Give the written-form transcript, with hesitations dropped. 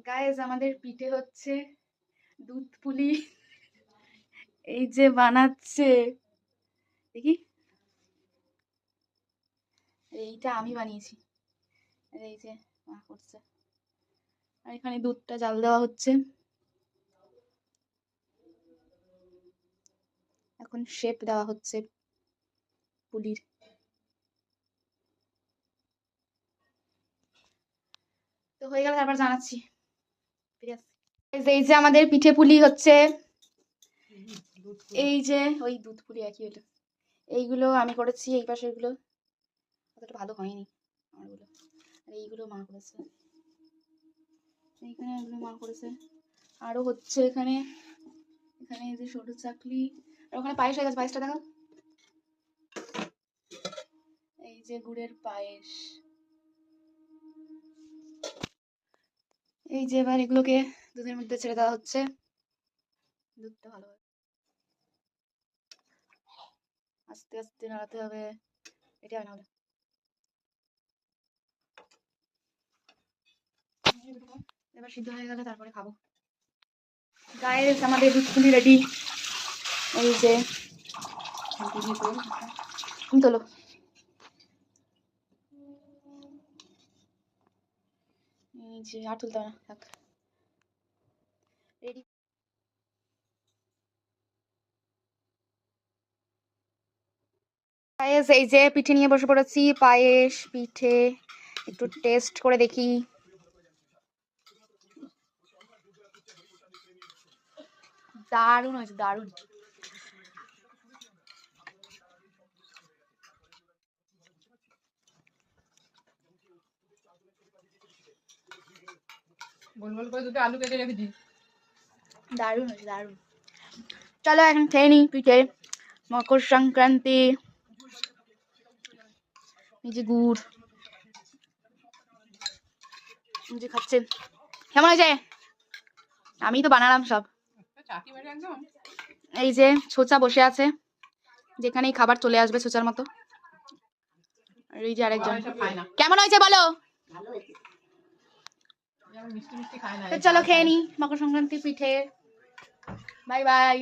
Guys আমাদের পিঠে হচ্ছে দুধ পুলি। এই যে বানাচ্ছে, দেখি, এইটা আমি বানিয়েছি। এই যে মা করছে, আর এখানে দুধটা জাল দেওয়া হচ্ছে। এখন শেপ দেওয়া হচ্ছে পুলির। তো হয়ে গেল, তারপর জানাচ্ছি। এই যে আমাদের পিঠে পুলি হচ্ছে, এই যে ওই দুধ পুলি একই হলো। এইগুলো আমি করেছি, এই পাশের গুলো অতটা ভালো হয়নি আমারগুলো, আর এইগুলো মা করেছে। এইখানে এগুলো মা করেছে। আরো হচ্ছে এখানে, এখানে এই যে সরু চাকলি, আর ওখানে পায়েস হয়ে গেছে। পায়েসটা দেখো, এই যে গুড়ের পায়েস। এই যে এবার এগুলোকে দুধের মধ্যে ছেড়ে দেওয়া হচ্ছে। দুধটা ভালো আস্তে আস্তে নাড়াতে হবে, এটা হয় না হলে। এবার সিদ্ধ হয়ে গেলে তারপরে খাবো। গাইস আমাদের দুধ পুলি রেডি। এই যে তুমি তোলো। এই যে আর তুলতে হবে না, থাক, রেডি। পায়েস, এই যে পিঠে নিয়ে বসে পড়েছি। পায়েস পিঠে একটু টেস্ট করে দেখি। দারুণ হয়েছে, দারুণ। গোল গোল করে দুটো আলু কেটে রেখেছি। দারুণ হয়েছে, দারুণ। চলো এখন খেয়ে নিই পিঠে। মকর সংক্রান্তি, এই যে গুড়, যে খাচ্ছেন কেমন হয়েছে? আমি তো বানালাম সব। এই যে ছোচা বসে আছে, যেখানেই খাবার চলে আসবে ছোচার মতো। আর এই যে আরেকজন। কেমন হয়েছে বলো? চলো খেয়ে নি মকর সংক্রান্তি পিঠে। Bye bye.